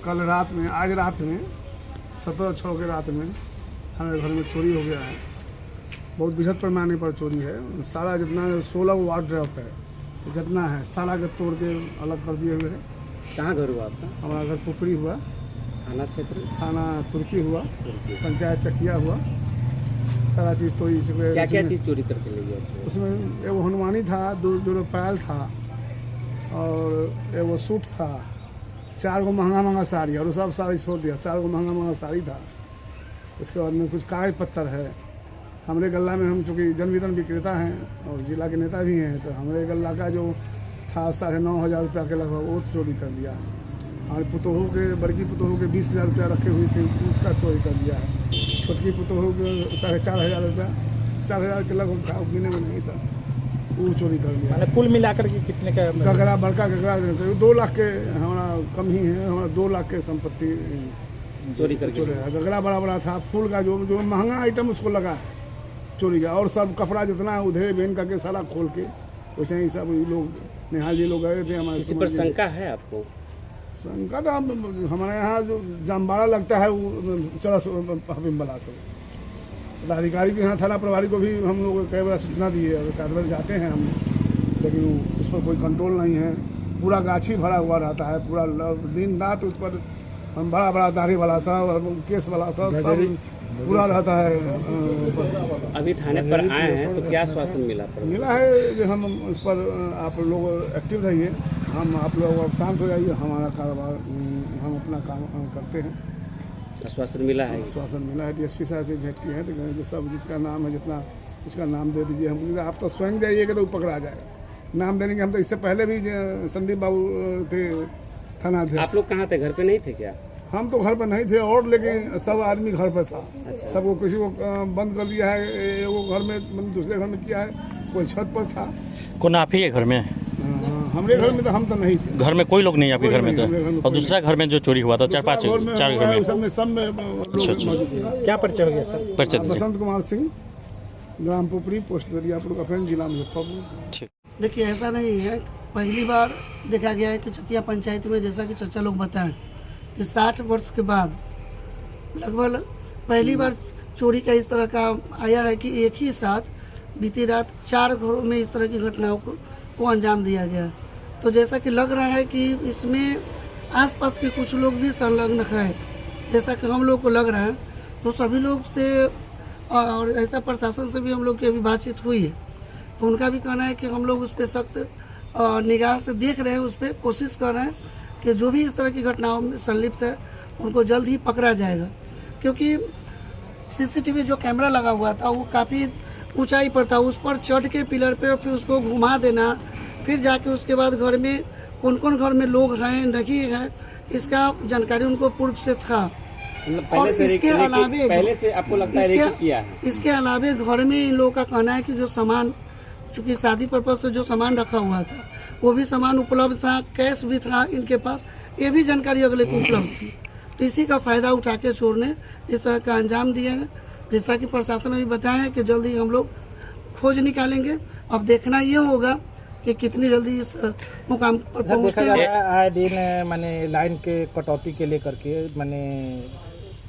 कल रात में, आज रात में 17/6 के रात में हमारे घर में चोरी हो गया है। बहुत बृहद पैमाने पर चोरी है। सारा जितना 16 वार्ड ड्रॉप है, जितना है सारा के तोड़ के अलग कर दिए हुए हैं। कहाँ घर हुआ आपका? हमारा घर पुपरी हुआ, थाना क्षेत्र? थाना तुर्की हुआ, पंचायत चकिया हुआ। सारा चीज़ तो क्या क्या चीज़ चोरी करके ले गया? उसमें एगो हनुमानी था, 2 जोड़े पायल था और एगो सूट था, 4 गो महंगा साड़ी, और सब साड़ी छोड़ दिया। 4 गो महंगा साड़ी था। उसके बाद में कुछ कागज पत्तर है। हमारे गल्ला में, हम चूँकि जन वितरण विक्रेता हैं और जिला के नेता भी हैं, तो हमारे गल्ला का जो था 9,500 रुपया के लगभग, वो चोरी कर लिया। हमारे पुतोहू के, बड़की पुतोहू के 20,000 रुपया रखे हुए थे, उसका चोरी कर लिया है। छोटकी पुतोहू के 4,500 रुपया, 4,000 के लगभग था, गिने में नहीं था, वो चोरी कर लिया। कुल मिलाकर के कितने का? गगरा, बड़का गगरा 2 लाख के हमारा कम ही है। हमारा 2 लाख के संपत्ति चोरी करके। गगरा बड़ा था, फूल का जो महंगा आइटम उसको लगा है चोरी का, और सब कपड़ा जितना उधेड़ बेन करके सारा खोल के, वैसे ही सब लोग निहाल जी लोग गए थे। हमारे किसी पर शंका है आपको? शंका तो हमारे यहाँ जो जामबाड़ा लगता है वो चरस हफीमवाला से, पदाधिकारी के यहाँ थाना प्रभारी को भी हम लोग कई बार सूचना दिए, और कई बार जाते हैं हम, लेकिन उस पर कोई कंट्रोल नहीं है। पूरा गाछी भरा हुआ रहता है, पूरा दिन रात उस पर बड़ा दाढ़ी वाला सब, केस वाला सब पूरा रहता है। अभी थाने पर आए हैं तो क्या आश्वासन मिला है कि हम उस पर, आप लोग एक्टिव रहिए, हम आप लोग शांत हो जाइए, हमारा कारोबार हम अपना काम करते हैं। आश्वासन मिला है? आश्वासन मिला है। DSP साहब से भेंट की है, तो सब जिसका नाम है, जितना उसका नाम दे दीजिए। हम आप तो स्वयं जाइएगा तो पकड़ा जाएगा। नाम देने के हम तो इससे पहले भी संदीप बाबू थे थाना थे। आप लोग कहाँ थे? घर पे नहीं थे क्या? हम तो घर पर नहीं थे, और लेकिन सब आदमी घर पर था। अच्छा। सबको, किसी को बंद कर दिया है, वो घर में, दूसरे घर में किया है, कोई छत पर था। कौन आप ही है घर में? हमारे घर में तो हम तो नहीं थे। घर में कोई लोग नहीं आपके घर में था? और दूसरा घर में जो चोरी हुआ था, 4-5 घर में? सब में लोग। क्या परिचय हो गया सर? परिचय? बसंत कुमार सिंह, ग्राम पुपरी, पोस्ट दरियापुर का फ्रेंड, जिला मुजफ्फरपुर। ठीक। देखिए, ऐसा नहीं है। पहली बार देखा गया है कि चकिया पंचायत में, जैसा कि चर्चा लोग बताएं कि 60 वर्ष के बाद लगभग पहली बार चोरी का इस तरह का आया है कि एक ही साथ बीती रात 4 घरों में इस तरह की घटनाओं को अंजाम दिया गया। तो जैसा कि लग रहा है कि इसमें आसपास के कुछ लोग भी संलग्न हैं, जैसा कि हम लोग को लग रहा है। तो सभी लोग से, और ऐसा प्रशासन से भी हम लोग की अभी बातचीत हुई है, तो उनका भी कहना है कि हम लोग उस पर सख्त निगाह से देख रहे हैं, उस पर कोशिश कर रहे हैं कि जो भी इस तरह की घटनाओं में संलिप्त है उनको जल्द ही पकड़ा जाएगा। क्योंकि CCTV जो कैमरा लगा हुआ था वो काफ़ी ऊंचाई पर था, उस पर चढ़ के पिलर पे फिर उसको घुमा देना, फिर जाके उसके बाद घर में कौन कौन घर में लोग हैं नहीं हैं, इसका जानकारी उनको पूर्व से था। और इसके अलावे पहले से आपको लगता है रेकी किया है? इसके अलावे घर में इन लोगों का कहना है कि जो सामान, चूँकि शादी पर्पज से जो सामान रखा हुआ था वो भी सामान उपलब्ध था, कैश भी था इनके पास, ये भी जानकारी अगले को उपलब्ध थी। तो इसी का फ़ायदा उठा के चोर ने इस तरह का अंजाम दिया है। जैसा कि प्रशासन ने भी बताया है कि जल्द ही हम लोग खोज निकालेंगे। अब देखना ये होगा कि कितनी जल्दी इस मुकाम पर पहुँचते हैं। आए दिन माने लाइन के कटौती के लेकर के, माने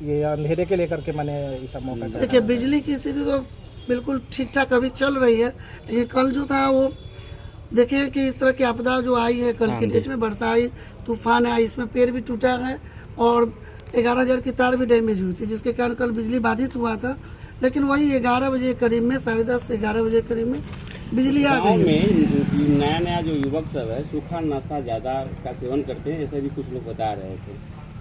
ये अंधेरे के लेकर के, माने ऐसा मौका। देखिए, बिजली की स्थिति तो बिल्कुल ठीक ठाक अभी चल रही है, लेकिन कल जो था वो देखिए कि इस तरह की आपदा जो आई है कल की डेट में, वर्षा आई, तूफान आई, इसमें पेड़ भी टूटा है और 11,000 की तार भी डैमेज हुई थी, जिसके कारण कल बिजली बाधित हुआ था। लेकिन वही 11 बजे करीब में, 10:30 से 11 बजे करीब में बिजली आ गई। में नया जो युवक सब है सूखा नशा ज़्यादा का सेवन करते हैं, ऐसे भी कुछ लोग बता रहे थे।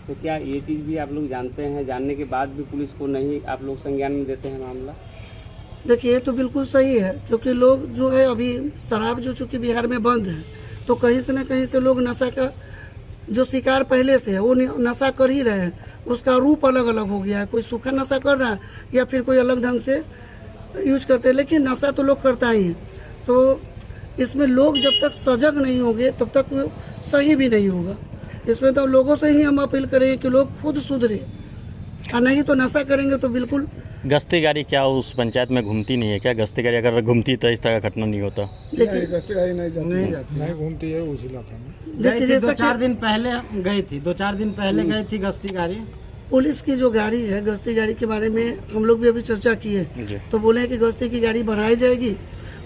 तो क्या ये चीज़ भी आप लोग जानते हैं? जानने के बाद भी पुलिस को नहीं आप लोग संज्ञान में देते हैं मामला? देखिए, ये तो बिल्कुल सही है, क्योंकि लोग जो है अभी शराब जो चूँकि बिहार में बंद है, तो कहीं से न कहीं से लोग नशा का जो शिकार पहले से है वो नशा कर ही रहे हैं। उसका रूप अलग अलग हो गया है, कोई सूखा नशा कर रहा है या फिर कोई अलग ढंग से यूज करते हैं, लेकिन नशा तो लोग करता ही है। तो इसमें लोग जब तक सजग नहीं होंगे तब तक वो सही भी नहीं होगा। इसमें तो लोगों से ही हम अपील करेंगे कि लोग खुद सुधरे, और नहीं तो नशा करेंगे तो बिल्कुल गश्ती गाड़ी क्या उस पंचायत में घूमती नहीं है क्या? गश्ती गाड़ी अगर घूमती तो इस तरह का घटना नहीं होता। नहीं, गश्ती गाड़ी नहीं जाती। नहीं घूमती है उस इलाके में। देखिए जैसा दो कि चार दिन पहले गई थी, 2-4 दिन पहले गई थी गश्ती गाड़ी। पुलिस की जो गाड़ी है गश्ती गाड़ी के बारे में हम लोग भी अभी चर्चा किए, जी। तो बोले हैं कि गश्ती की गाड़ी बढ़ाई जाएगी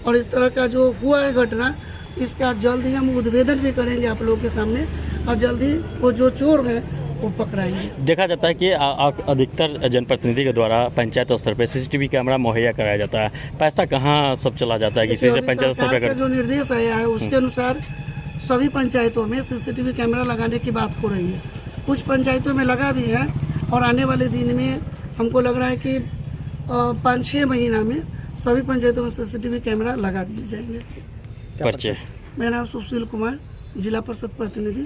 और इस तरह का जो हुआ है घटना इसका जल्द ही हम उद्भेदन भी करेंगे आप लोगों के सामने और जल्द ही वो जो चोर हैं वो पकड़ाएंगे। देखा जाता है कि अधिकतर जनप्रतिनिधि के द्वारा पंचायत स्तर पे सीसीटीवी कैमरा मुहैया कराया जाता है। पैसा कहाँ सब चला जाता है किसी से अभी पंचायत स्तर सरकार पे का जो निर्देश आया है उसके अनुसार सभी पंचायतों में सीसीटीवी कैमरा लगाने की बात हो रही है। कुछ पंचायतों में लगा भी है और आने वाले दिन में हमको लग रहा है कि 5-6 महीना में सभी पंचायतों में सीसीटीवी कैमरा लगा दिए जाएंगे। पर्चे। मेरा नाम सुशील कुमार, जिला परिषद प्रतिनिधि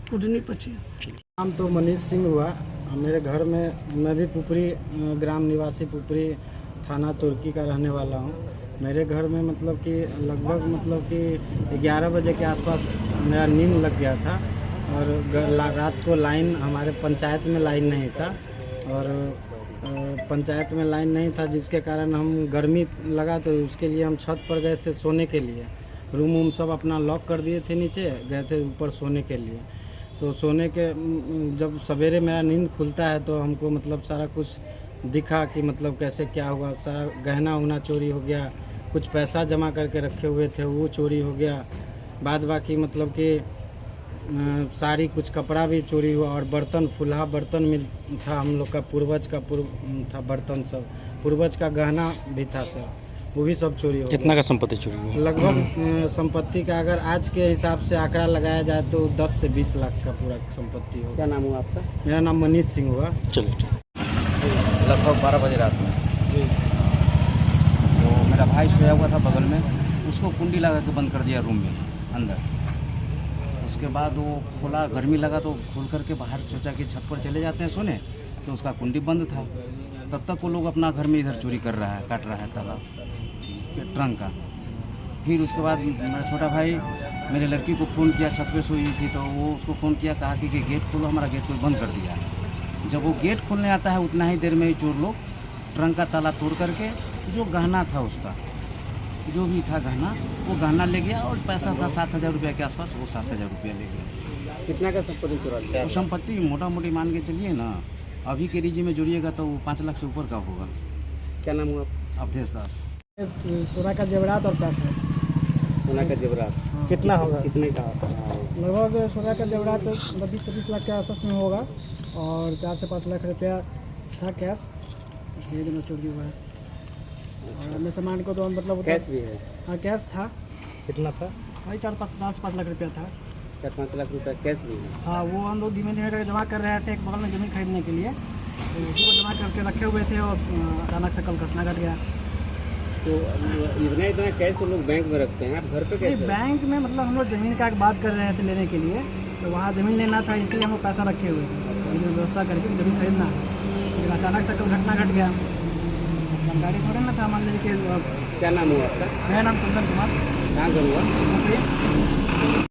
कुडनी 25। नाम तो मनीष सिंह हुआ। मेरे घर में मैं भी पुपरी ग्राम निवासी पुपरी थाना तुर्की का रहने वाला हूँ। मेरे घर में मतलब कि लगभग मतलब कि 11 बजे के आसपास मेरा नींद लग गया था और रात को लाइन हमारे पंचायत में लाइन नहीं था और पंचायत में लाइन नहीं था जिसके कारण हम गर्मी लगा तो उसके लिए हम छत पर गए थे सोने के लिए। रूम वूम सब अपना लॉक कर दिए थे, नीचे गए थे ऊपर सोने के लिए। तो सोने के जब सवेरे मेरा नींद खुलता है तो हमको मतलब सारा कुछ दिखा कि मतलब कैसे क्या हुआ। सारा गहना उहना चोरी हो गया, कुछ पैसा जमा करके रखे हुए थे वो चोरी हो गया। बाद बाकी मतलब कि सारी कुछ कपड़ा भी चोरी हुआ और बर्तन फुल्हा बर्तन मिल था हम लोग का पूर्वज का था बर्तन सब, पूर्वज का गहना भी था सर, वो भी सब चोरी हो कितना का संपत्ति चोरी हुआ? लगभग संपत्ति का अगर आज के हिसाब से आंकड़ा लगाया जाए तो 10 से 20 लाख का पूरा संपत्ति होगा। क्या नाम हुआ आपका? मेरा नाम मनीष सिंह हुआ। चलिए ठीक। लगभग 12 बजे रात में तो मेरा भाई सोया हुआ था बगल में, उसको कुंडी लगा के बंद कर दिया रूम में अंदर। उसके बाद वो खोला, गर्मी लगा तो खोल करके बाहर सोचा कि छत पर चले जाते हैं सोने, तो उसका कुंडी बंद था। तब तक वो लोग अपना घर में इधर चोरी कर रहा है, काट रहा है ताला ट्रंक का। फिर उसके बाद मेरा छोटा भाई मेरे लड़की को फ़ोन किया, छत पे सोई थी तो वो उसको फ़ोन किया, कहा कि गेट खोलो, हमारा गेट कोई बंद कर दिया। जब वो गेट खोलने आता है उतना ही देर में ही चोर लोग ट्रंक का ताला तोड़ करके जो गहना था उसका जो भी था गहना, वो गहना ले गया और पैसा था 7,000 रुपये के आसपास, वो 7,000 रुपया ले गया। कितना का संपत्ति चुरा लिया? वो संपत्ति मोटा मोटी मान के चलिए ना, अभी के रीजी में जोड़िएगा तो वो 5 लाख से ऊपर का होगा। क्या नाम हुआ? अवधेश दास। सोना का जेवरात और पैसा सोना का जेवरात कितना होगा? कितने का? लगभग सोना का जेवरात 20-25 लाख के आसपास में होगा और 4 से 5 लाख रुपया था कैश, इसी में चोरी हुआ है। और अन्य सामान को तो मतलब कैश भी है? हाँ कैश था। कितना था? वही 4 से 5 लाख रुपया था। 4-5 लाख रुपया कैश भी है? हाँ, वो हम लोग धीमे धीमे करके जमा कर रहे थे एक बगल में ज़मीन खरीदने के लिए, तो उसी को जमा करके रखे हुए थे और अचानक से कल घटना घट गया। तो इतना कैश तो लोग बैंक में रखते हैं, आप घर पे कैसे? बैंक में मतलब हम लोग ज़मीन का बात कर रहे थे लेने के लिए, तो वहाँ ज़मीन लेना था इसके लिए हम लोग पैसा रखे हुए थे, व्यवस्था करके ज़मीन खरीदना है। लेकिन अचानक से कल घटना घट गया, जानकारी थोड़े ना था। मान लीजिए कि क्या नाम हुआ आपका? मेरा नाम कुंदन कुमार। कहाँ घर हुआ?